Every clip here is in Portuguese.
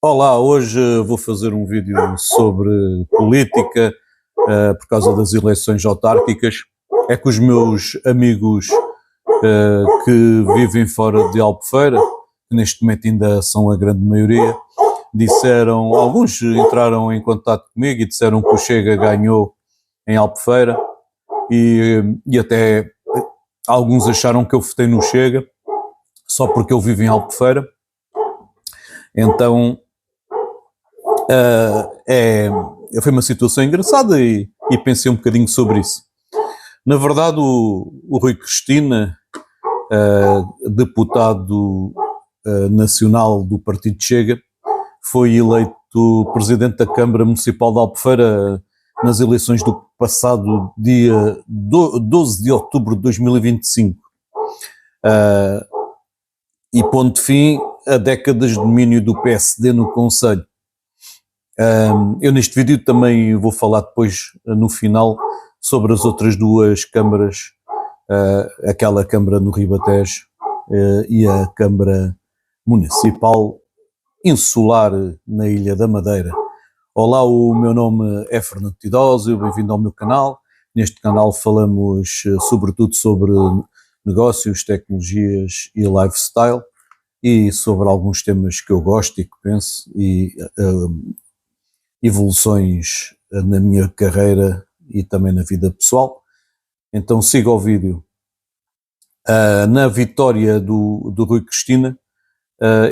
Olá, hoje vou fazer um vídeo sobre política, por causa das eleições autárquicas. É que os meus amigos que vivem fora de Albufeira, que neste momento ainda são a grande maioria, disseram, alguns entraram em contato comigo e disseram que o Chega ganhou em Albufeira e até alguns acharam que eu votei no Chega só porque eu vivo em Albufeira. Então foi uma situação engraçada e pensei um bocadinho sobre isso. Na verdade, o Rui Cristina, deputado nacional do Partido Chega, foi eleito presidente da Câmara Municipal de Albufeira nas eleições do passado dia 12 de outubro de 2025. E pondo fim a décadas de domínio do PSD no Conselho. Eu neste vídeo também vou falar depois, no final, sobre as outras duas câmaras, aquela Câmara no Ribatejo e a Câmara Municipal Insular na Ilha da Madeira. Olá, o meu nome é Fernando Tidósio, bem-vindo ao meu canal. Neste canal falamos sobretudo sobre negócios, tecnologias e lifestyle e sobre alguns temas que eu gosto e que penso e evoluções na minha carreira e também na vida pessoal. Então siga o vídeo. Na vitória do Rui Cristina,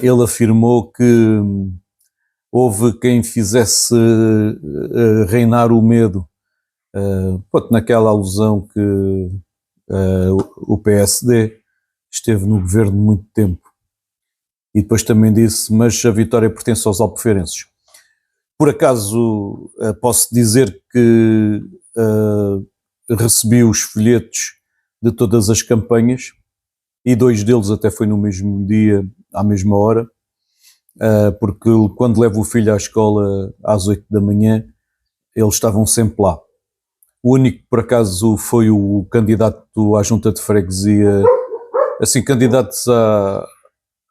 ele afirmou que houve quem fizesse reinar o medo, naquela alusão que o PSD esteve no governo muito tempo. E depois também disse, mas a vitória pertence aos albufeirenses. Por acaso, posso dizer que recebi os folhetos de todas as campanhas e dois deles até foi no mesmo dia, à mesma hora, porque quando levo o filho à escola às 8 da manhã, eles estavam sempre lá. O único, por acaso, foi o candidato à Junta de Freguesia, assim, candidatos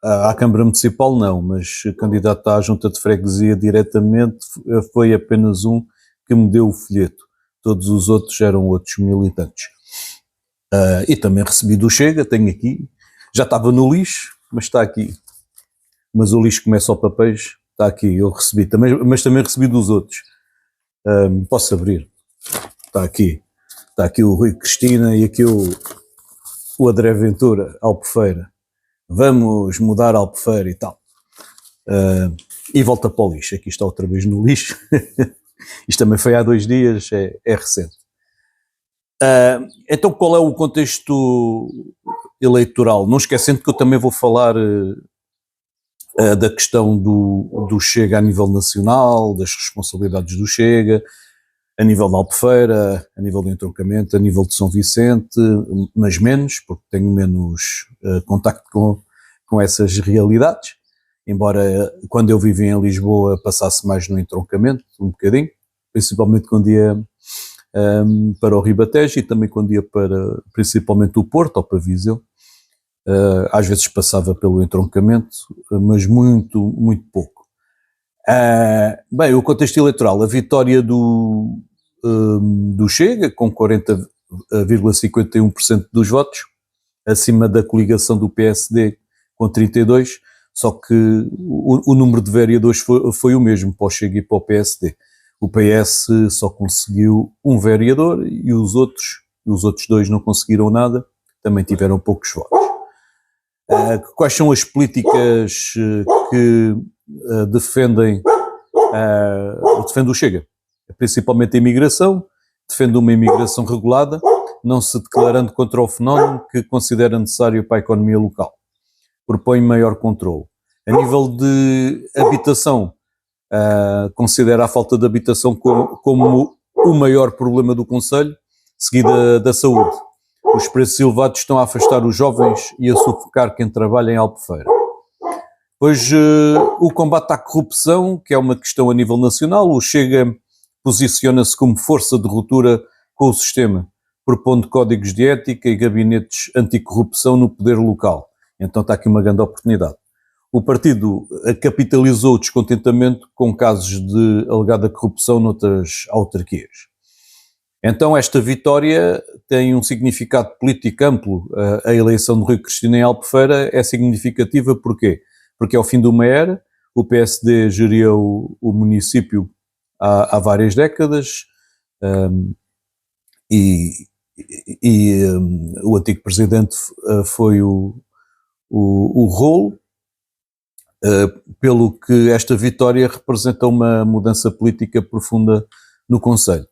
à Câmara Municipal não, mas candidato à Junta de Freguesia diretamente foi apenas um que me deu o folheto. Todos os outros eram outros militantes. E também recebi do Chega, tenho aqui. Já estava no lixo, mas está aqui. Mas o lixo começa ao papéis, está aqui, eu recebi também, mas também recebi dos outros. Posso abrir? Está aqui o Rui Cristina e aqui o André Ventura, Albufeira. Vamos mudar Albufeira e tal. E volta para o lixo. Aqui está outra vez no lixo. Isto também foi há 2 dias, é recente. Então qual é o contexto eleitoral? Não esquecendo que eu também vou falar da questão do Chega a nível nacional, das responsabilidades do Chega, a nível de Albufeira, a nível do entroncamento, a nível de São Vicente, mas menos, porque tenho menos contacto com essas realidades, embora quando eu vivi em Lisboa passasse mais no entroncamento, um bocadinho, principalmente quando ia para o Ribatejo e também quando ia para principalmente o Porto ou para Viseu. Às vezes passava pelo entroncamento, mas muito, muito pouco. Bem, o contexto eleitoral, a vitória do Chega, com 40,51% dos votos, acima da coligação do PSD, com 32%, só que o número de vereadores foi o mesmo para o Chega e para o PSD. O PS só conseguiu um vereador e os outros 2 não conseguiram nada, também tiveram poucos votos. Quais são as políticas que defende o Chega? Principalmente a imigração, defende uma imigração regulada, não se declarando contra o fenómeno que considera necessário para a economia local. Propõe maior controle. A nível de habitação, considera a falta de habitação como o maior problema do Conselho, seguida da saúde. Os preços elevados estão a afastar os jovens e a sufocar quem trabalha em Albufeira. Pois o combate à corrupção, que é uma questão a nível nacional, o Chega posiciona-se como força de ruptura com o sistema, propondo códigos de ética e gabinetes anticorrupção no poder local. Então está aqui uma grande oportunidade. o partido capitalizou o descontentamento com casos de alegada corrupção noutras autarquias. Então esta vitória tem um significado político amplo. A eleição de Rui Cristina em Albufeira é significativa porquê? Porque é o fim de uma era, o PSD geria o município há várias décadas, e o antigo presidente foi o Rolo, pelo que esta vitória representa uma mudança política profunda no concelho.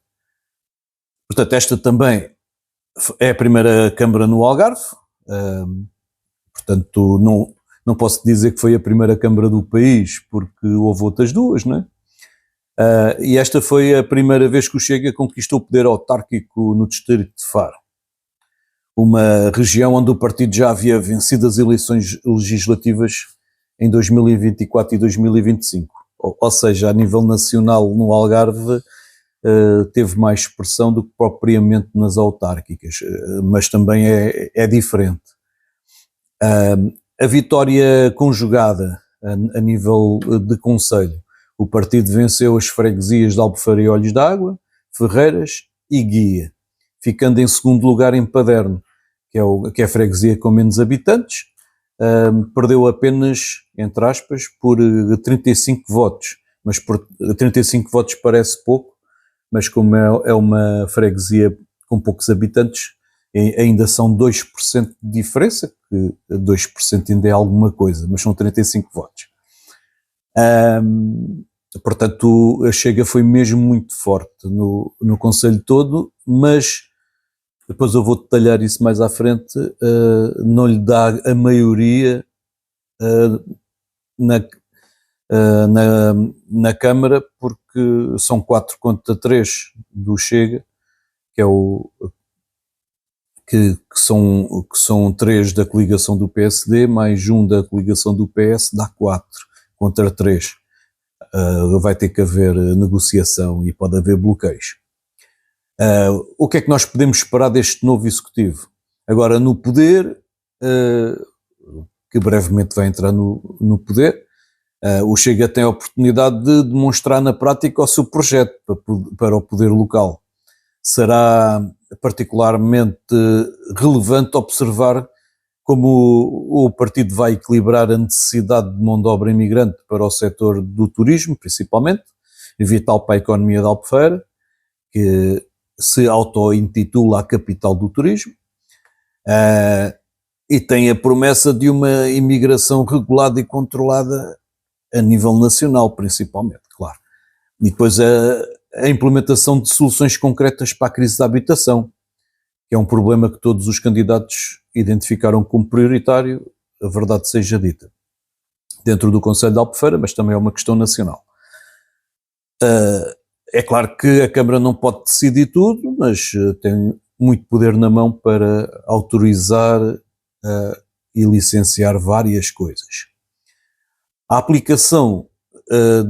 Portanto, esta também é a primeira Câmara no Algarve, portanto não posso dizer que foi a primeira Câmara do país, porque houve outras duas, não é? E esta foi a primeira vez que o Chega conquistou o poder autárquico no distrito de Faro, uma região onde o partido já havia vencido as eleições legislativas em 2024 e 2025, ou seja, a nível nacional no Algarve teve mais expressão do que propriamente nas autárquicas, mas também é diferente. A vitória conjugada a nível de concelho, o partido venceu as freguesias de Albufeira e Olhos d'Água, Ferreiras e Guia, ficando em segundo lugar em Paderno, que é a freguesia com menos habitantes. Perdeu apenas, entre aspas, por 35 votos, mas por 35 votos parece pouco, mas como é uma freguesia com poucos habitantes, ainda são 2% de diferença, que 2% ainda é alguma coisa, mas são 35 votos. Portanto, a Chega foi mesmo muito forte no concelho todo, mas depois eu vou detalhar isso mais à frente, não lhe dá a maioria na Câmara, porque são 4 contra 3 do Chega, que são 3 da coligação do PSD, mais 1 da coligação do PS, dá 4 contra 3. Vai ter que haver negociação e pode haver bloqueios. O que é que nós podemos esperar deste novo Executivo? Agora, no poder, que brevemente vai entrar no poder, o Chega tem a oportunidade de demonstrar na prática o seu projeto para o poder local. Será particularmente relevante observar como o partido vai equilibrar a necessidade de mão de obra imigrante para o setor do turismo, principalmente, vital para a economia de Albufeira, que se auto-intitula a capital do turismo, e tem a promessa de uma imigração regulada e controlada a nível nacional, principalmente, claro. E depois a implementação de soluções concretas para a crise da habitação, que é um problema que todos os candidatos identificaram como prioritário, a verdade seja dita, dentro do Concelho de Albufeira, mas também é uma questão nacional. É claro que a Câmara não pode decidir tudo, mas tem muito poder na mão para autorizar e licenciar várias coisas. A aplicação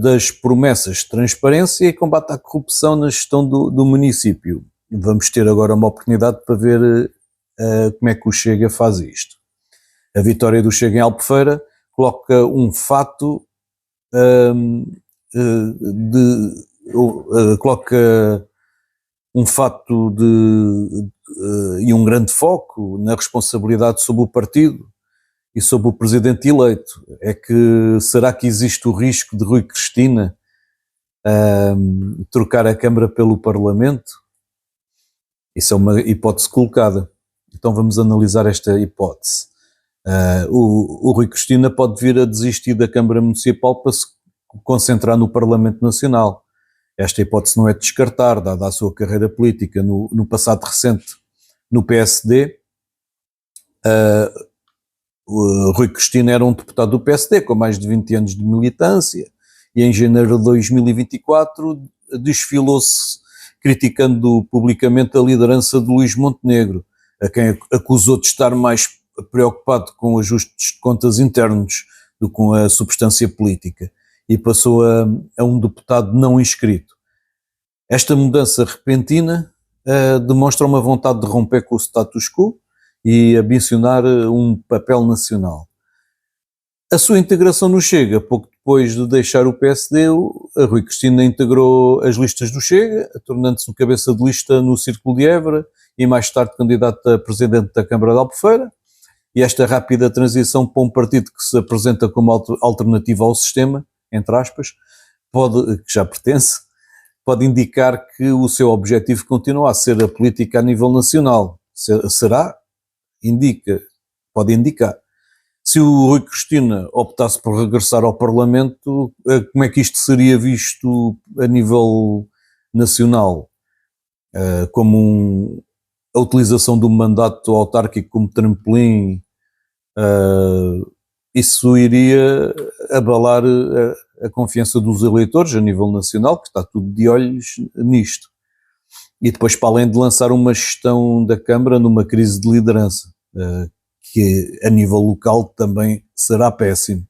das promessas de transparência e combate à corrupção na gestão do município. Vamos ter agora uma oportunidade para ver como é que o Chega faz isto. A vitória do Chega em Albufeira coloca um fato e um grande foco na responsabilidade sobre o partido e sobre o presidente eleito. É que será que existe o risco de Rui Cristina trocar a Câmara pelo Parlamento? Isso é uma hipótese colocada. Então vamos analisar esta hipótese. O Rui Cristina pode vir a desistir da Câmara Municipal para se concentrar no Parlamento Nacional. Esta hipótese não é de descartar, dada a sua carreira política no passado recente no PSD. O Rui Cristina era um deputado do PSD com mais de 20 anos de militância e em janeiro de 2024 desfilou-se criticando publicamente a liderança de Luís Montenegro, a quem acusou de estar mais preocupado com ajustes de contas internos do que com a substância política, e passou a um deputado não inscrito. Esta mudança repentina demonstra uma vontade de romper com o status quo e ambicionar um papel nacional. A sua integração no Chega, pouco depois de deixar o PSD, a Rui Cristina integrou as listas do Chega, tornando-se o cabeça de lista no Círculo de Évora e mais tarde candidato a presidente da Câmara de Albufeira. E esta rápida transição para um partido que se apresenta como alternativa ao sistema, entre aspas, que já pertence, pode indicar que o seu objetivo continua a ser a política a nível nacional. Será? Pode indicar. Se o Rui Cristina optasse por regressar ao Parlamento, como é que isto seria visto a nível nacional? Como a utilização do mandato autárquico como trampolim, isso iria abalar a confiança dos eleitores a nível nacional, que está tudo de olhos nisto. E depois, para além de lançar uma gestão da Câmara numa crise de liderança, que a nível local também será péssimo.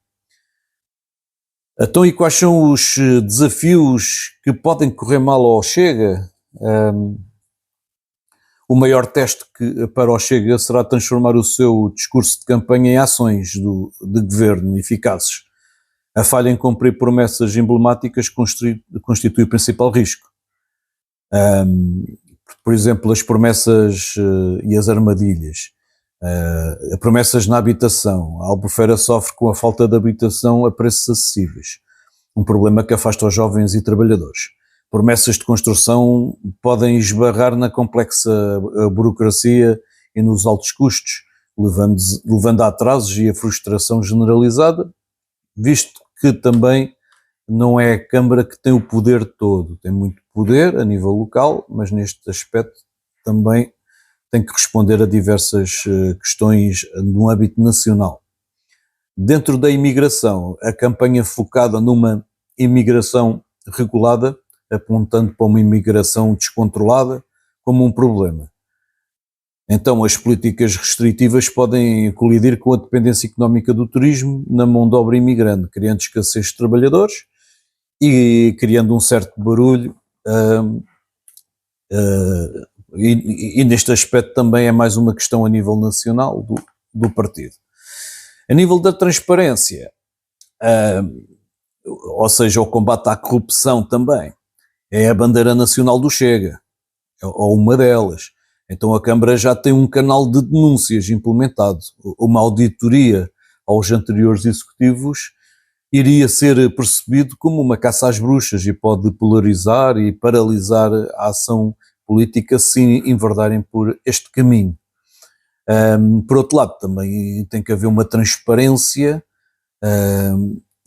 Então, e quais são os desafios que podem correr mal ao Chega? O maior teste para o Chega será transformar o seu discurso de campanha em ações de governo eficazes. A falha em cumprir promessas emblemáticas constitui o principal risco. Por exemplo, as promessas e as armadilhas. Promessas na habitação. A Albufeira sofre com a falta de habitação a preços acessíveis, um problema que afasta os jovens e trabalhadores. Promessas de construção podem esbarrar na complexa burocracia e nos altos custos, levando a atrasos e a frustração generalizada, visto que também não é a Câmara que tem o poder todo. Tem muito poder a nível local, mas neste aspecto também tem que responder a diversas questões no âmbito nacional. Dentro da imigração, a campanha focada numa imigração regulada, apontando para uma imigração descontrolada como um problema. Então, as políticas restritivas podem colidir com a dependência económica do turismo na mão de obra imigrante, criando escassez de trabalhadores e criando um certo barulho. E neste aspecto também é mais uma questão a nível nacional do partido. A nível da transparência, ou seja, o combate à corrupção também, é a bandeira nacional do Chega, ou uma delas. Então a Câmara já tem um canal de denúncias implementado. Uma auditoria aos anteriores executivos iria ser percebido como uma caça às bruxas e pode polarizar e paralisar a ação política se enverdarem por este caminho. Por outro lado, também tem que haver uma transparência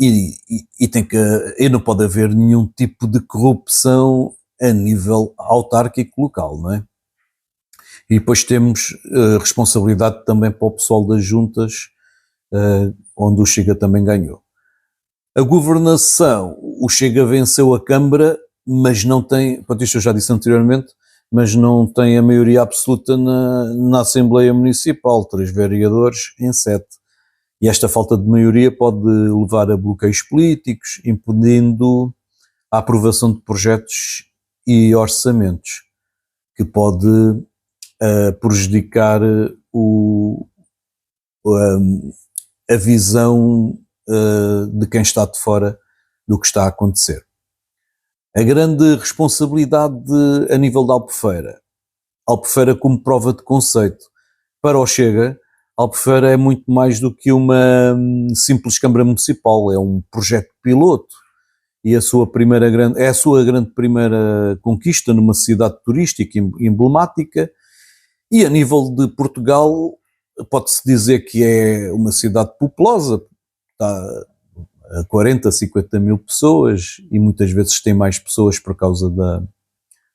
e não pode haver nenhum tipo de corrupção a nível autárquico local, não é? E depois temos responsabilidade também para o pessoal das juntas, onde o Chega também ganhou. A governação, o Chega venceu a Câmara, mas não tem, isto eu já disse anteriormente, mas não tem a maioria absoluta na Assembleia Municipal, 3 vereadores em 7. E esta falta de maioria pode levar a bloqueios políticos, impedindo a aprovação de projetos e orçamentos, que pode prejudicar a visão de quem está de fora do que está a acontecer. A grande responsabilidade a nível da Albufeira como prova de conceito. Para o Chega, Albufeira é muito mais do que uma simples Câmara Municipal, é um projeto piloto e é a sua grande primeira conquista numa cidade turística emblemática. E a nível de Portugal, pode-se dizer que é uma cidade populosa, está a 40, 50 mil pessoas e muitas vezes tem mais pessoas por causa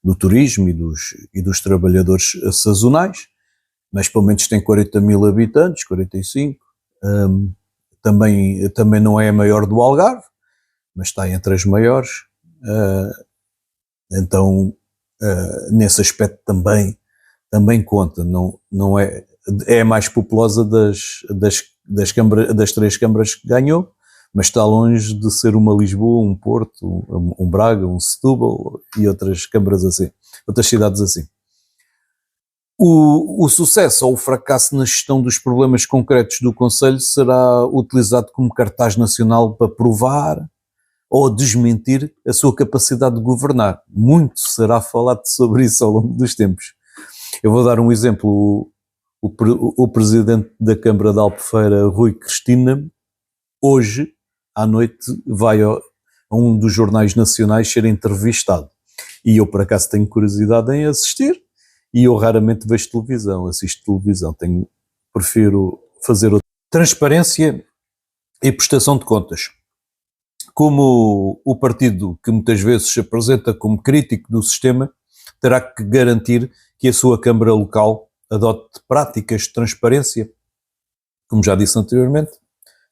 do turismo e dos trabalhadores sazonais, mas pelo menos tem 40 mil habitantes, 45. Também não é a maior do Algarve, mas está entre as maiores. Então, nesse aspecto também conta, não é a mais populosa das 3 câmaras que ganhou, mas está longe de ser uma Lisboa, um Porto, um Braga, um Setúbal e outras câmaras assim, outras cidades assim. O sucesso ou o fracasso na gestão dos problemas concretos do Conselho será utilizado como cartaz nacional para provar ou desmentir a sua capacidade de governar. Muito será falado sobre isso ao longo dos tempos. Eu vou dar um exemplo. O presidente da Câmara de Albufeira, Rui Cristina, hoje à noite vai a um dos jornais nacionais ser entrevistado. E eu, por acaso, tenho curiosidade em assistir, e eu raramente vejo televisão, assisto televisão, prefiro fazer outra. Transparência e prestação de contas. Como o partido que muitas vezes se apresenta como crítico do sistema, terá que garantir que a sua Câmara local adote práticas de transparência, como já disse anteriormente,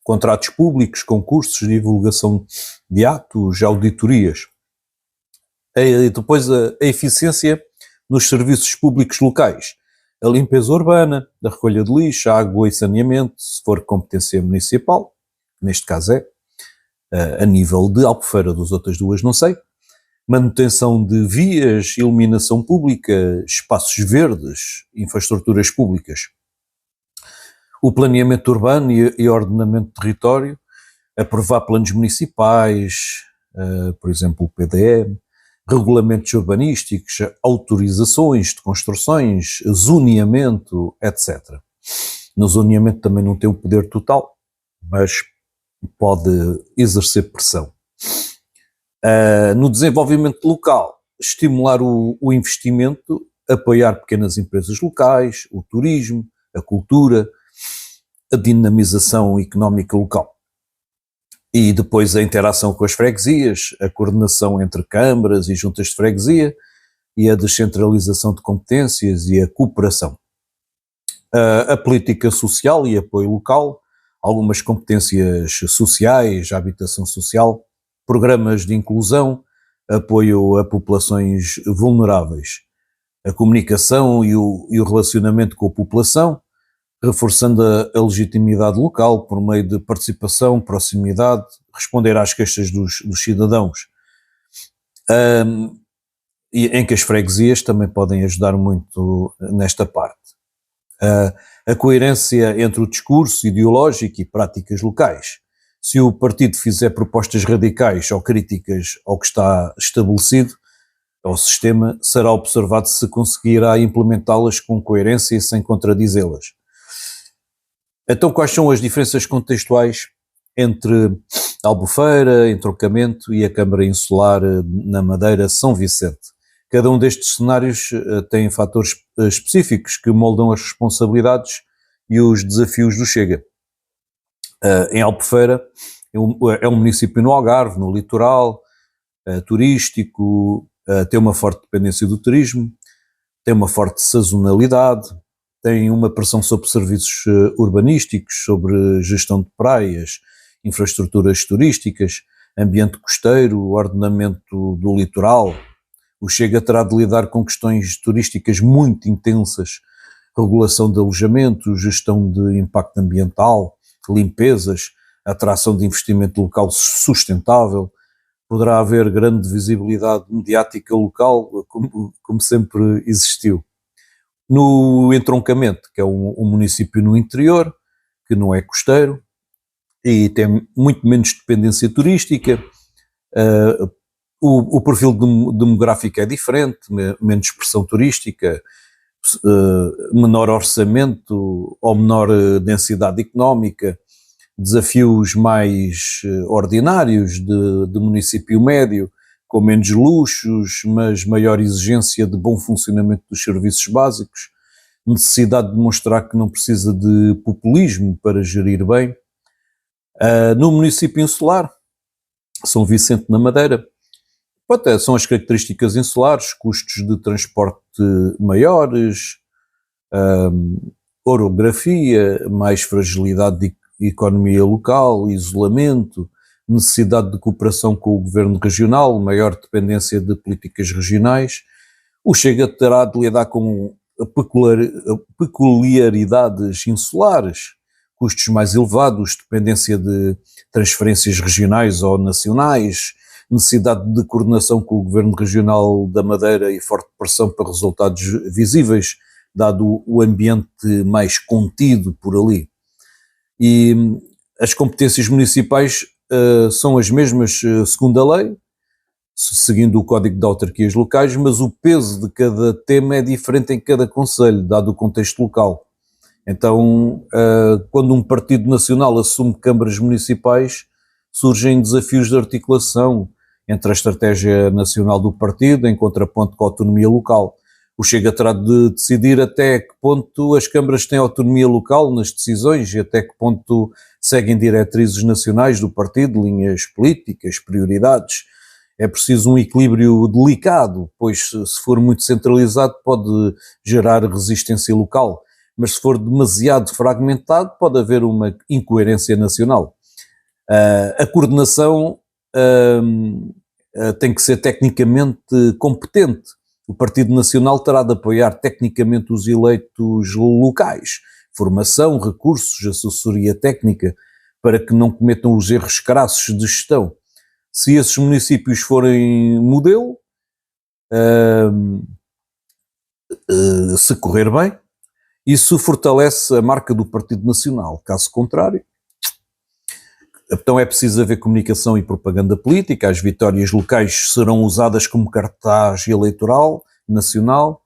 contratos públicos, concursos, divulgação de atos, auditorias. E depois a eficiência nos serviços públicos locais, a limpeza urbana, a recolha de lixo, a água e saneamento, se for competência municipal, neste caso a nível de Albufeira, das outras duas não sei, manutenção de vias, iluminação pública, espaços verdes, infraestruturas públicas, o planeamento urbano e ordenamento de território, aprovar planos municipais, por exemplo o PDM, regulamentos urbanísticos, autorizações de construções, zoneamento, etc. No zoneamento também não tem o poder total, mas pode exercer pressão. No desenvolvimento local, estimular o investimento, apoiar pequenas empresas locais, o turismo, a cultura, a dinamização económica local. E depois a interação com as freguesias, a coordenação entre câmaras e juntas de freguesia e a descentralização de competências e a cooperação. A política social e apoio local, algumas competências sociais, a habitação social, programas de inclusão, apoio a populações vulneráveis, a comunicação e o relacionamento com a população, reforçando a legitimidade local por meio de participação, proximidade, responder às queixas dos cidadãos. E em que as freguesias também podem ajudar muito nesta parte. A coerência entre o discurso ideológico e práticas locais. Se o partido fizer propostas radicais ou críticas ao que está estabelecido, ao sistema, será observado se conseguirá implementá-las com coerência e sem contradizê-las. Então, quais são as diferenças contextuais entre Albufeira, Entroncamento e a Câmara Insular na Madeira, São Vicente? Cada um destes cenários tem fatores específicos que moldam as responsabilidades e os desafios do Chega. Em Albufeira é um município no Algarve, no litoral, turístico, tem uma forte dependência do turismo, tem uma forte sazonalidade, tem uma pressão sobre serviços urbanísticos, sobre gestão de praias, infraestruturas turísticas, ambiente costeiro, ordenamento do litoral. O Chega terá de lidar com questões turísticas muito intensas, regulação de alojamento, gestão de impacto ambiental, limpezas, atração de investimento local sustentável. Poderá haver grande visibilidade mediática local, como sempre existiu. No Entroncamento, que é um município no interior, que não é costeiro, e tem muito menos dependência turística, o perfil demográfico é diferente, menos pressão turística, menor orçamento ou menor densidade económica, desafios mais ordinários de município médio, com menos luxos, mas maior exigência de bom funcionamento dos serviços básicos, necessidade de mostrar que não precisa de populismo para gerir bem. No município insular, São Vicente na Madeira, são as características insulares, custos de transporte maiores, orografia, mais fragilidade de economia local, isolamento, necessidade de cooperação com o governo regional, maior dependência de políticas regionais. O Chega terá de lidar com peculiaridades insulares, custos mais elevados, dependência de transferências regionais ou nacionais, necessidade de coordenação com o governo regional da Madeira e forte pressão para resultados visíveis dado o ambiente mais contido por ali. E as competências municipais são as mesmas segundo a lei, seguindo o Código de Autarquias Locais, mas o peso de cada tema é diferente em cada concelho, dado o contexto local. Então, quando um partido nacional assume câmaras municipais, surgem desafios de articulação entre a estratégia nacional do partido em contraponto com a autonomia local. O Chega terá de decidir até que ponto as câmaras têm autonomia local nas decisões e até que ponto seguem diretrizes nacionais do partido, linhas políticas, prioridades. É preciso um equilíbrio delicado, pois se for muito centralizado pode gerar resistência local, mas se for demasiado fragmentado pode haver uma incoerência nacional. A coordenação tem que ser tecnicamente competente. O Partido Nacional terá de apoiar tecnicamente os eleitos locais, formação, recursos, assessoria técnica, para que não cometam os erros crassos de gestão. Se esses municípios forem modelo, se correr bem, isso fortalece a marca do Partido Nacional. Caso contrário, então é preciso haver comunicação e propaganda política. As vitórias locais serão usadas como cartaz eleitoral nacional,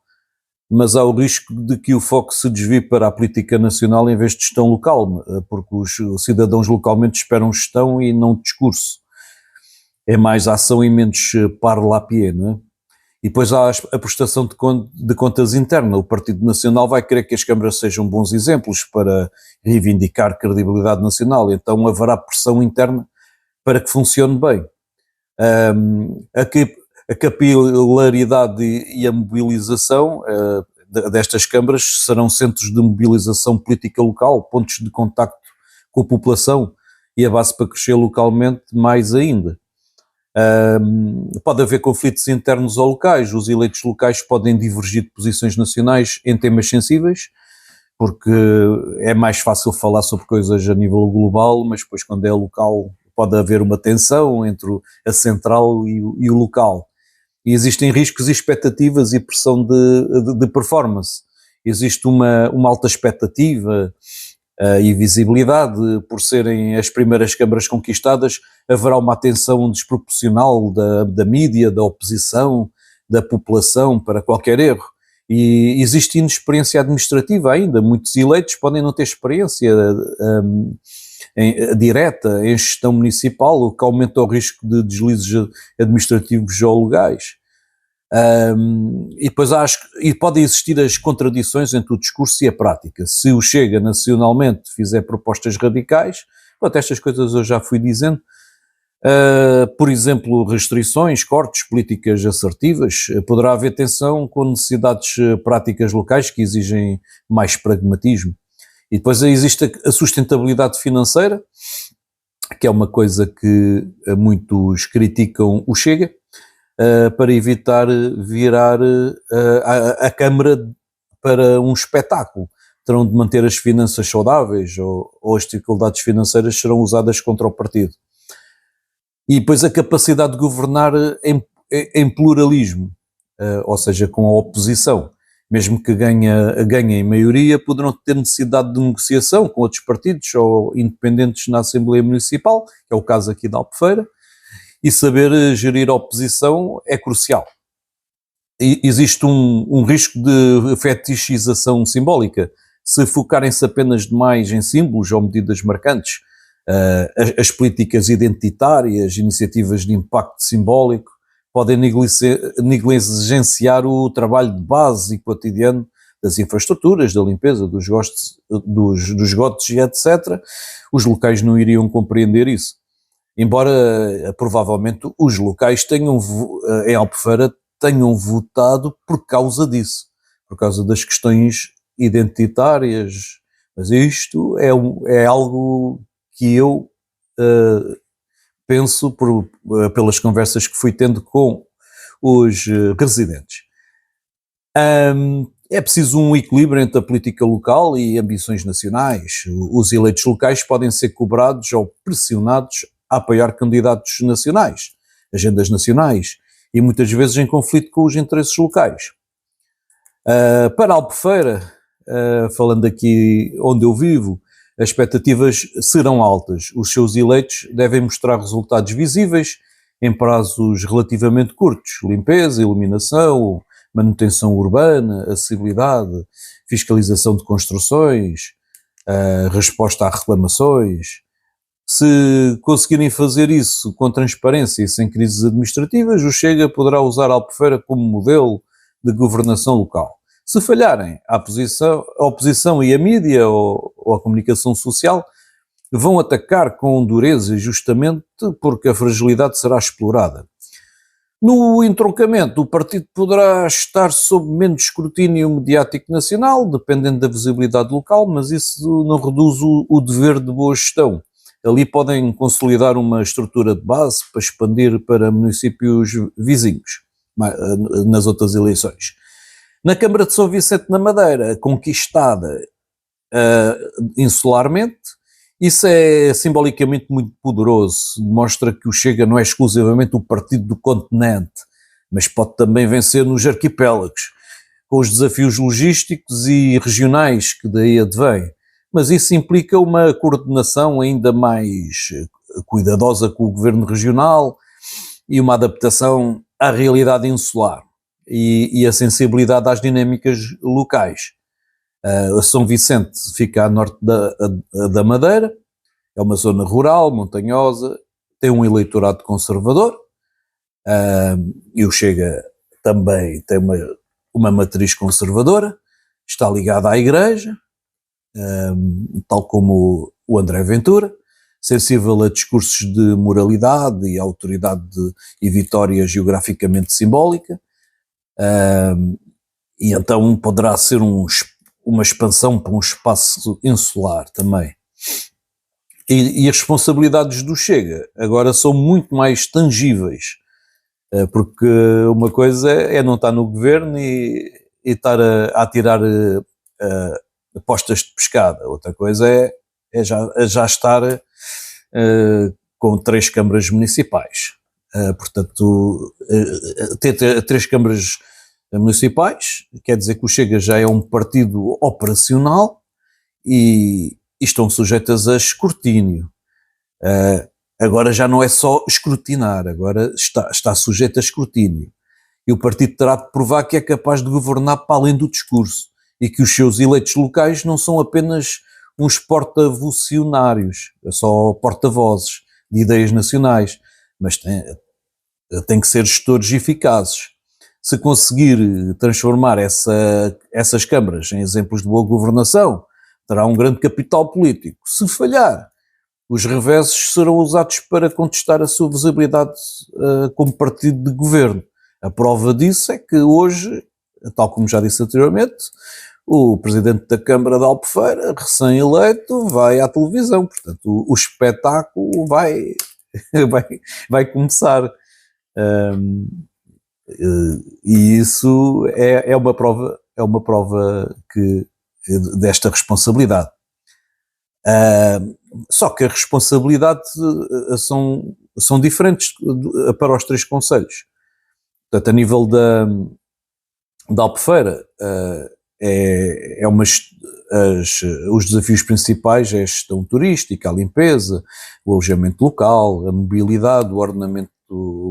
mas há o risco de que o foco se desvie para a política nacional em vez de gestão local, porque os cidadãos localmente esperam gestão e não discurso. É mais ação e menos parle à pied, não é? E depois há a prestação de contas interna. O Partido Nacional vai querer que as câmaras sejam bons exemplos para reivindicar credibilidade nacional, então haverá pressão interna para que funcione bem. A capilaridade e a mobilização destas câmaras serão centros de mobilização política local, pontos de contacto com a população e a base para crescer localmente mais ainda. Pode haver conflitos internos ou locais, os eleitos locais podem divergir de posições nacionais em temas sensíveis, porque é mais fácil falar sobre coisas a nível global, mas depois quando é local pode haver uma tensão entre a central e o local. E existem riscos e expectativas e pressão de performance. Existe uma alta expectativa e visibilidade, por serem as primeiras câmaras conquistadas, haverá uma atenção desproporcional da mídia, da oposição, da população para qualquer erro. E existe inexperiência administrativa ainda, muitos eleitos podem não ter experiência direta em gestão municipal, o que aumenta o risco de deslizes administrativos ou legais. E depois podem existir as contradições entre o discurso e a prática. Se o Chega nacionalmente fizer propostas radicais, até estas coisas eu já fui dizendo, por exemplo, restrições, cortes, políticas assertivas, poderá haver tensão com necessidades práticas locais que exigem mais pragmatismo. E depois existe a sustentabilidade financeira, que é uma coisa que muitos criticam o Chega, para evitar virar a Câmara para um espetáculo. Terão de manter as finanças saudáveis ou as dificuldades financeiras serão usadas contra o partido. E depois a capacidade de governar em pluralismo, ou seja, com a oposição. Mesmo que ganhem maioria, poderão ter necessidade de negociação com outros partidos ou independentes na Assembleia Municipal, que é o caso aqui da Albufeira, e saber gerir a oposição é crucial. E existe um risco de fetichização simbólica. Se focarem-se apenas demais em símbolos ou medidas marcantes, as políticas identitárias, iniciativas de impacto simbólico, podem negligenciar o trabalho de base e cotidiano das infraestruturas, da limpeza, dos esgotos e etc. Os locais não iriam compreender isso. Embora provavelmente os locais em Albufeira tenham votado por causa disso, por causa das questões identitárias, mas isto é algo que eu penso pelas conversas que fui tendo com os residentes. É preciso um equilíbrio entre a política local e ambições nacionais. Os eleitos locais podem ser cobrados ou pressionados a apoiar candidatos nacionais, agendas nacionais, e muitas vezes em conflito com os interesses locais. Para Albufeira, falando aqui onde eu vivo, as expectativas serão altas. Os seus eleitos devem mostrar resultados visíveis em prazos relativamente curtos: limpeza, iluminação, manutenção urbana, acessibilidade, fiscalização de construções, resposta a reclamações. Se conseguirem fazer isso com transparência e sem crises administrativas, o Chega poderá usar Albufeira como modelo de governação local. Se falharem, a oposição e a mídia ou a comunicação social vão atacar com dureza, justamente porque a fragilidade será explorada. No entroncamento, o partido poderá estar sob menos escrutínio mediático nacional, dependendo da visibilidade local, mas isso não reduz o dever de boa gestão. Ali podem consolidar uma estrutura de base para expandir para municípios vizinhos, nas outras eleições. Na Câmara de São Vicente na Madeira, conquistada insularmente, isso é simbolicamente muito poderoso, mostra que o Chega não é exclusivamente o partido do continente, mas pode também vencer nos arquipélagos, com os desafios logísticos e regionais que daí advêm. Mas isso implica uma coordenação ainda mais cuidadosa com o governo regional e uma adaptação à realidade insular e a sensibilidade às dinâmicas locais. São Vicente fica a norte da Madeira, é uma zona rural, montanhosa, tem um eleitorado conservador, e o Chega também tem uma matriz conservadora, está ligada à Igreja, tal como o André Ventura, sensível a discursos de moralidade e autoridade e vitória geograficamente simbólica, e então poderá ser uma expansão para um espaço insular também. E as responsabilidades do Chega agora são muito mais tangíveis, porque uma coisa é não estar no governo e estar a tirar postas de pescada, outra coisa é já estar com 3 câmaras municipais. Portanto, ter 3 câmaras municipais quer dizer que o Chega já é um partido operacional e estão sujeitas a escrutínio. Agora já não é só escrutinar, agora está sujeito a escrutínio. E o partido terá de provar que é capaz de governar para além do discurso e que os seus eleitos locais não são apenas uns porta-vocionários, só porta-vozes de ideias nacionais, mas tem que ser gestores eficazes. Se conseguir transformar essas câmaras em exemplos de boa governação, terá um grande capital político. Se falhar, os reveses serão usados para contestar a sua visibilidade como partido de governo. A prova disso é que hoje, tal como já disse anteriormente, o presidente da Câmara de Albufeira, recém-eleito, vai à televisão. Portanto, o espetáculo vai começar. E isso é uma prova desta responsabilidade. Só que as responsabilidades são diferentes para os 3 concelhos. Portanto, a nível da Albufeira, os desafios principais é a gestão turística, a limpeza, o alojamento local, a mobilidade, o ordenamento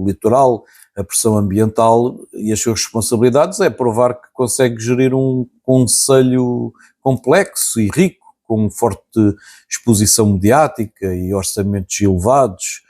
litoral, a pressão ambiental, e as suas responsabilidades é provar que consegue gerir um concelho complexo e rico, com forte exposição mediática e orçamentos elevados,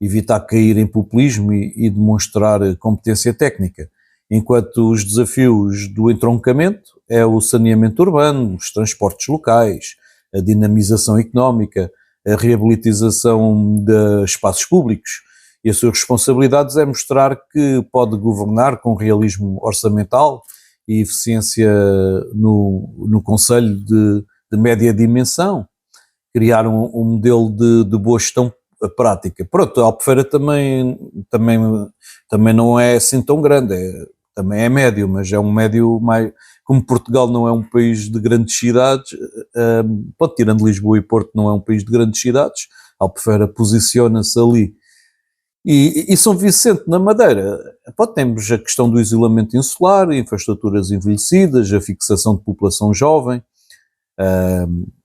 evitar cair em populismo e demonstrar competência técnica. Enquanto os desafios do entroncamento é o saneamento urbano, os transportes locais, a dinamização económica, a reabilitação de espaços públicos. E as suas responsabilidades é mostrar que pode governar com realismo orçamental e eficiência no concelho de média dimensão, criar um modelo de boa gestão prática. Pronto, a Albufeira também não é assim tão grande, também é médio, mas é um médio mais... Como Portugal não é um país de grandes cidades, tirando Lisboa e Porto, não é um país de grandes cidades, a Albufeira posiciona-se ali. E São Vicente, na Madeira, temos a questão do isolamento insular, infraestruturas envelhecidas, a fixação de população jovem,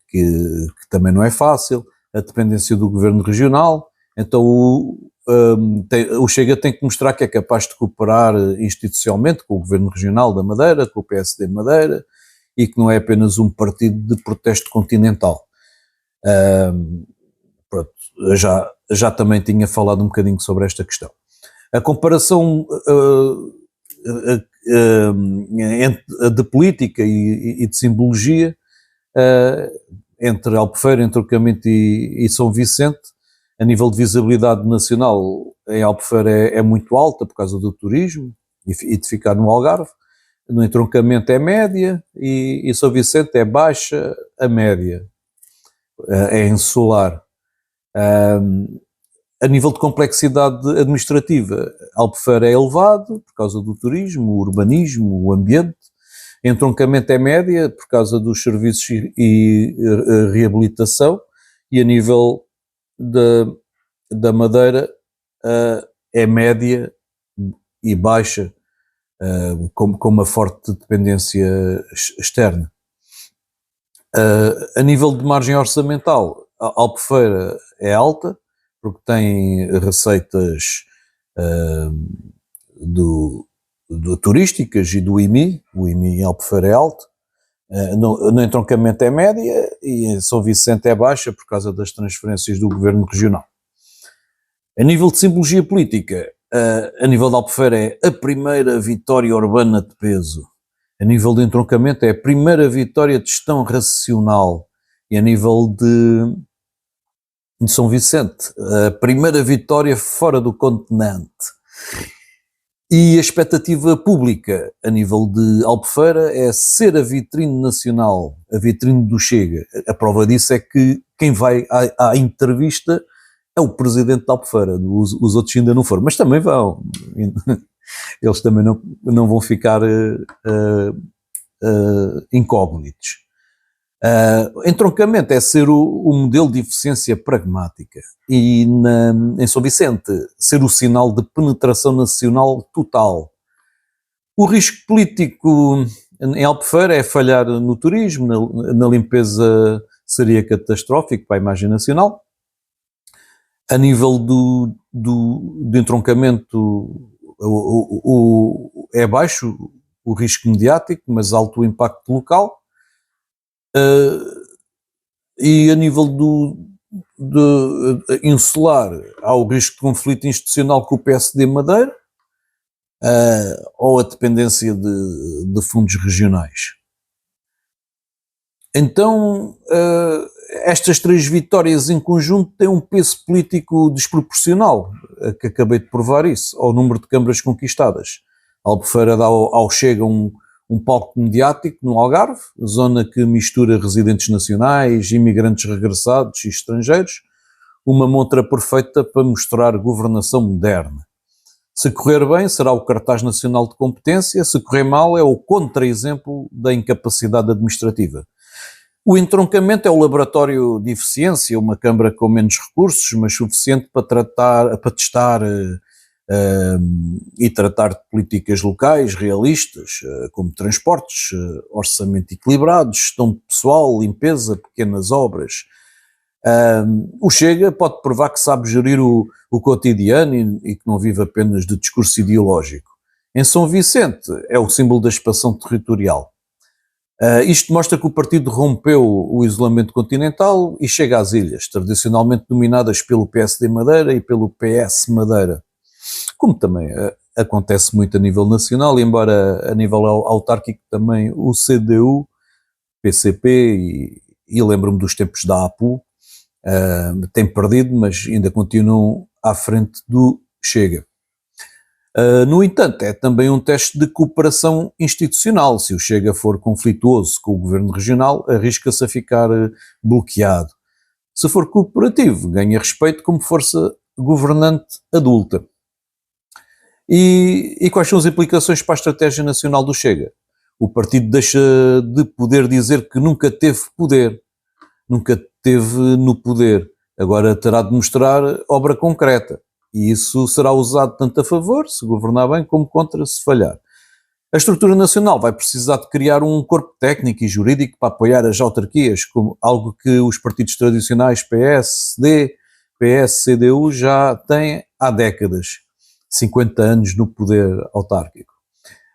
que também não é fácil, a dependência do governo regional. Então o Chega tem que mostrar que é capaz de cooperar institucionalmente com o governo regional da Madeira, com o PSD de Madeira, e que não é apenas um partido de protesto continental. Pronto, já também tinha falado um bocadinho sobre esta questão. A comparação de política e de simbologia entre Albufeira, Entroncamento e São Vicente, a nível de visibilidade nacional, em Albufeira é muito alta por causa do turismo e de ficar no Algarve. No Entroncamento é média e São Vicente é baixa a média, é insular. A nível de complexidade administrativa, Albufeira é elevado por causa do turismo, o urbanismo, o ambiente. Entroncamento é média por causa dos serviços e reabilitação, e a nível da Madeira é média e baixa, com uma forte dependência externa. A nível de margem orçamental, a Albufeira é alta, porque tem receitas turísticas e do IMI. O IMI em Albufeira é alto. No Entroncamento é média e em São Vicente é baixa por causa das transferências do governo regional. A nível de simbologia política, a nível de Albufeira é a primeira vitória urbana de peso. A nível de Entroncamento é a primeira vitória de gestão racional. E a nível de São Vicente, a primeira vitória fora do continente. E a expectativa pública a nível de Albufeira é ser a vitrine nacional, a vitrine do Chega. A prova disso é que quem vai à entrevista é o presidente de Albufeira, os outros ainda não foram, mas também vão. Eles também não vão ficar incógnitos. Entroncamento é ser o modelo de eficiência pragmática e em São Vicente ser o sinal de penetração nacional total. O risco político em Albufeira é falhar no turismo, na limpeza seria catastrófico para a imagem nacional. A nível do entroncamento é baixo o risco mediático, mas alto o impacto local. E a nível do insular, há o risco de conflito institucional com o PSD Madeira, ou a dependência de fundos regionais. Então, estas três vitórias em conjunto têm um peso político desproporcional, que acabei de provar isso, ao número de câmaras conquistadas. Albufeira dá ao Chega um palco mediático no Algarve, zona que mistura residentes nacionais, imigrantes regressados e estrangeiros, uma montra perfeita para mostrar governação moderna. Se correr bem, será o cartaz nacional de competência, se correr mal, é o contra-exemplo da incapacidade administrativa. O Entroncamento é o laboratório de eficiência, uma câmara com menos recursos, mas suficiente para testar e tratar de políticas locais realistas, como transportes, orçamento equilibrado, gestão de pessoal, limpeza, pequenas obras. O Chega pode provar que sabe gerir o cotidiano e que não vive apenas de discurso ideológico. Em São Vicente é o símbolo da expansão territorial. Isto mostra que o partido rompeu o isolamento continental e chega às ilhas, tradicionalmente dominadas pelo PSD Madeira e pelo PS Madeira. Como também acontece muito a nível nacional, embora a nível autárquico também o CDU, PCP e lembro-me dos tempos da APU, tem perdido, mas ainda continuam à frente do Chega. No entanto, é também um teste de cooperação institucional. Se o Chega for conflituoso com o governo regional, arrisca-se a ficar bloqueado. Se for cooperativo, ganha respeito como força governante adulta. E quais são as implicações para a estratégia nacional do Chega? O partido deixa de poder dizer que nunca teve poder, nunca teve no poder. Agora terá de mostrar obra concreta. E isso será usado tanto a favor, se governar bem, como contra, se falhar. A estrutura nacional vai precisar de criar um corpo técnico e jurídico para apoiar as autarquias, como algo que os partidos tradicionais PSD, PS, CDU já têm há décadas, 50 anos no poder autárquico.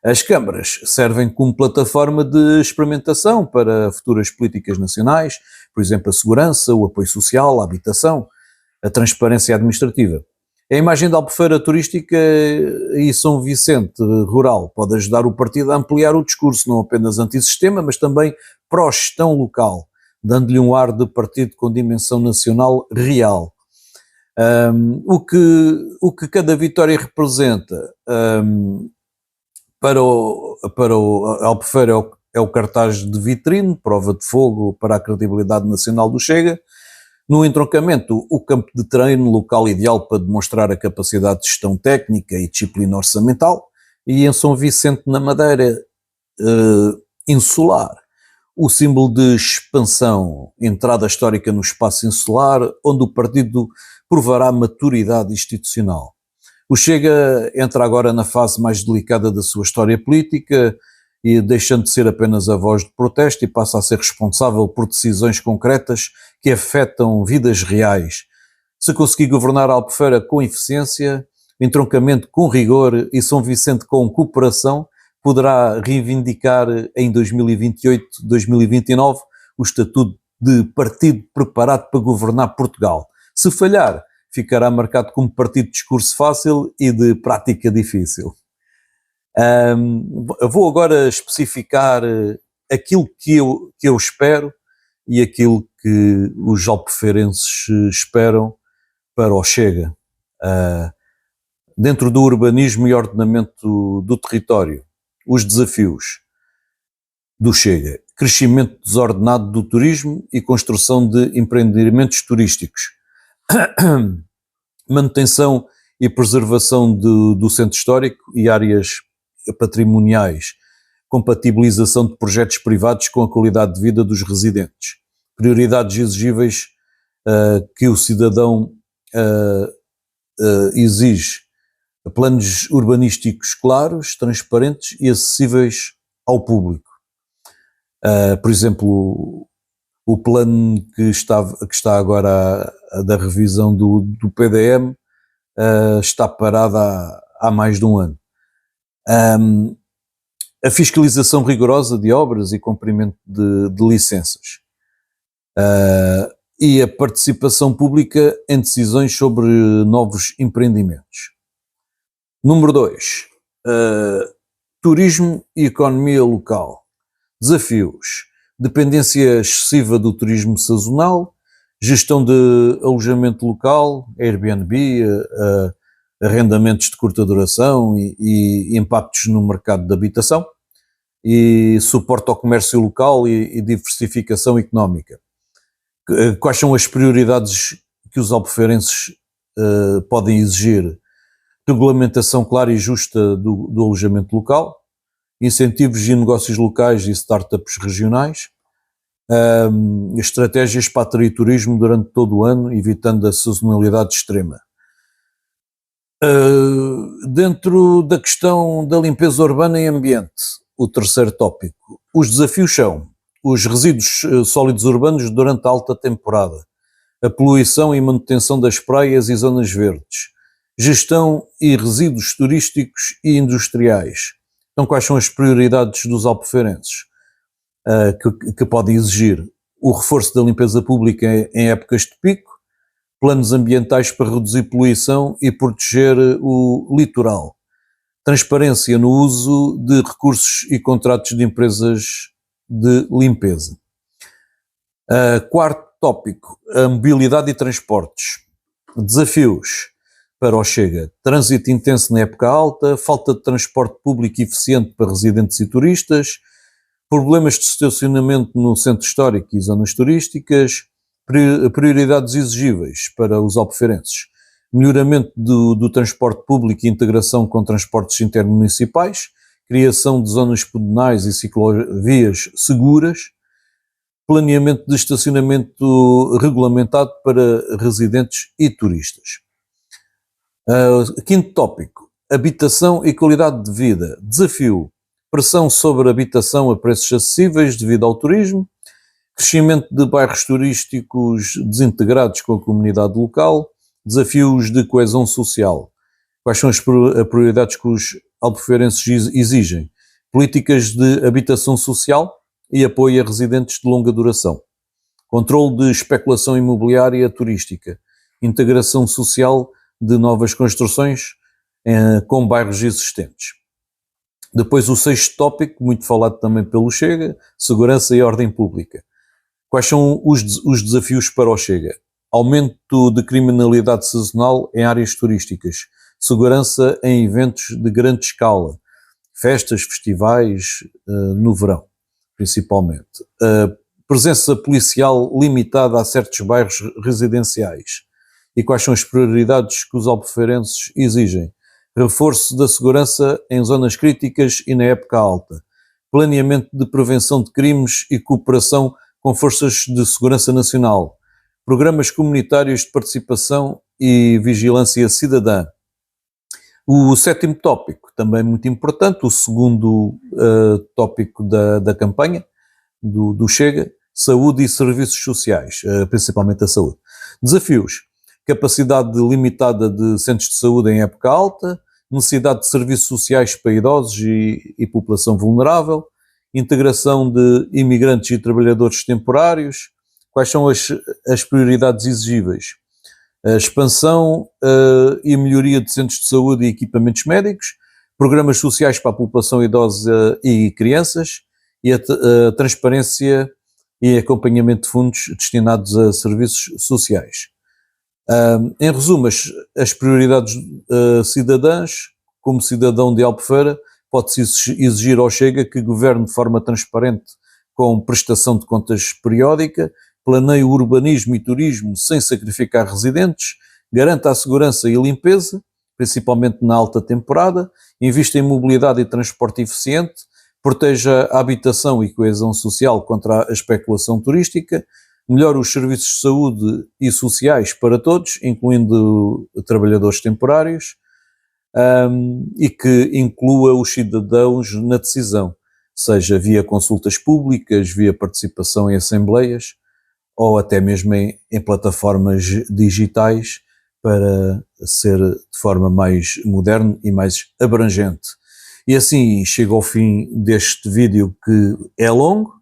As câmaras servem como plataforma de experimentação para futuras políticas nacionais, por exemplo, a segurança, o apoio social, a habitação, a transparência administrativa. A imagem da Albufeira turística e São Vicente rural pode ajudar o partido a ampliar o discurso, não apenas antissistema, mas também pró-gestão local, dando-lhe um ar de partido com dimensão nacional real. O que cada vitória representa para o Albufeira é o cartaz de vitrine, prova de fogo para a credibilidade nacional do Chega. No entroncamento, o campo de treino local ideal para demonstrar a capacidade de gestão técnica e disciplina orçamental. E em São Vicente, na Madeira insular, o símbolo de expansão, entrada histórica no espaço insular, onde o partido provará maturidade institucional. O Chega entra agora na fase mais delicada da sua história política, e deixando de ser apenas a voz de protesto e passa a ser responsável por decisões concretas que afetam vidas reais. Se conseguir governar a Albufeira com eficiência, entroncamento com rigor e São Vicente com cooperação, poderá reivindicar em 2028-2029 o estatuto de partido preparado para governar Portugal. Se falhar, ficará marcado como partido de discurso fácil e de prática difícil. Vou agora especificar aquilo que eu espero e aquilo que os albufeirenses esperam para o Chega. Dentro do urbanismo e ordenamento do território, os desafios do Chega: crescimento desordenado do turismo e construção de empreendimentos turísticos, manutenção e preservação do centro histórico e áreas patrimoniais, compatibilização de projetos privados com a qualidade de vida dos residentes, prioridades exigíveis que o cidadão exige, planos urbanísticos claros, transparentes e acessíveis ao público. Por exemplo, o plano que está agora da revisão do PDM está parado há mais de um ano. A fiscalização rigorosa de obras e cumprimento de licenças, e a participação pública em decisões sobre novos empreendimentos. Número 2, turismo e economia local. Desafios: dependência excessiva do turismo sazonal, gestão de alojamento local, Airbnb, arrendamentos de curta duração e impactos no mercado de habitação, e suporte ao comércio local e diversificação económica. Quais são as prioridades que os albufeirenses podem exigir? Regulamentação clara e justa do alojamento local, incentivos e negócios locais e startups regionais, estratégias para atrair turismo durante todo o ano, evitando a sazonalidade extrema. Dentro da questão da limpeza urbana e ambiente, o terceiro tópico, os desafios são os resíduos sólidos urbanos durante a alta temporada, a poluição e manutenção das praias e zonas verdes, gestão e resíduos turísticos e industriais. Então, quais são as prioridades dos albufeirenses que podem exigir? O reforço da limpeza pública em épocas de pico, planos ambientais para reduzir poluição e proteger o litoral, transparência no uso de recursos e contratos de empresas de limpeza. Quarto tópico, a mobilidade e transportes. Desafios para o Chega: trânsito intenso na época alta, falta de transporte público eficiente para residentes e turistas, problemas de estacionamento no centro histórico e zonas turísticas, prioridades exigíveis para os albufeirenses: melhoramento do transporte público e integração com transportes intermunicipais, criação de zonas pedonais e ciclovias seguras, planeamento de estacionamento regulamentado para residentes e turistas. Quinto tópico, habitação e qualidade de vida. Desafio, pressão sobre a habitação a preços acessíveis devido ao turismo, crescimento de bairros turísticos desintegrados com a comunidade local, desafios de coesão social. Quais são as prioridades que os albuferenses exigem? Políticas de habitação social e apoio a residentes de longa duração. Controle de especulação imobiliária turística. Integração social de novas construções com bairros existentes. Depois o sexto tópico, muito falado também pelo Chega, segurança e ordem pública. Quais são os desafios para o Chega? Aumento de criminalidade sazonal em áreas turísticas, segurança em eventos de grande escala, festas, festivais, no verão, principalmente. Presença policial limitada a certos bairros residenciais. E quais são as prioridades que os albuferenses exigem? Reforço da segurança em zonas críticas e na época alta. Planeamento de prevenção de crimes e cooperação com forças de segurança nacional. Programas comunitários de participação e vigilância cidadã. O sétimo tópico, também muito importante, o segundo tópico da campanha do Chega, saúde e serviços sociais, principalmente a saúde. Desafios, capacidade limitada de centros de saúde em época alta, necessidade de serviços sociais para idosos e população vulnerável, integração de imigrantes e trabalhadores temporários. Quais são as prioridades exigíveis? A expansão e melhoria de centros de saúde e equipamentos médicos, programas sociais para a população idosa e crianças, e a transparência e acompanhamento de fundos destinados a serviços sociais. Em resumo, as prioridades cidadãs, como cidadão de Albufeira, pode-se exigir ao Chega que governe de forma transparente com prestação de contas periódica, planeie o urbanismo e turismo sem sacrificar residentes, garanta a segurança e limpeza, principalmente na alta temporada, invista em mobilidade e transporte eficiente, proteja a habitação e coesão social contra a especulação turística, melhore os serviços de saúde e sociais para todos, incluindo trabalhadores temporários, e que inclua os cidadãos na decisão, seja via consultas públicas, via participação em assembleias, ou até mesmo em plataformas digitais, para ser de forma mais moderna e mais abrangente. E assim chego ao fim deste vídeo, que é longo.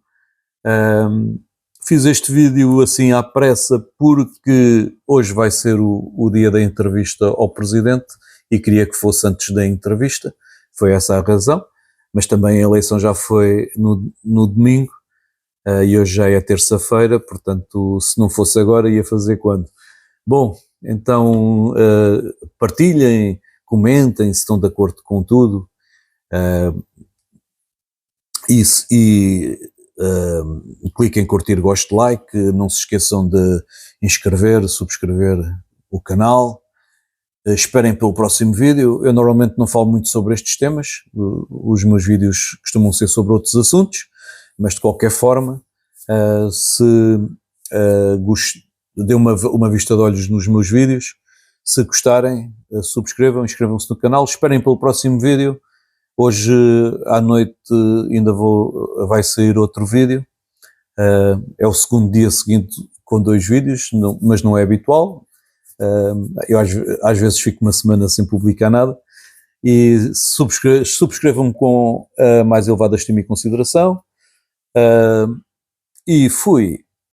Fiz este vídeo assim à pressa porque hoje vai ser o dia da entrevista ao Presidente e queria que fosse antes da entrevista, foi essa a razão, mas também a eleição já foi no domingo e hoje já é terça-feira, portanto se não fosse agora ia fazer quando? Bom, então partilhem, comentem se estão de acordo com tudo cliquem em curtir, gosto, like, não se esqueçam de inscrever, subscrever o canal. Esperem pelo próximo vídeo. Eu normalmente não falo muito sobre estes temas, os meus vídeos costumam ser sobre outros assuntos, mas de qualquer forma, se dê uma vista de olhos nos meus vídeos, se gostarem, subscrevam, inscrevam-se no canal, esperem pelo próximo vídeo. Hoje à noite ainda vai sair outro vídeo, é o segundo dia seguinte com 2 vídeos, mas não é habitual. Eu às vezes fico uma semana sem publicar nada, e subscrevam-me com a mais elevada estima e consideração, e fui.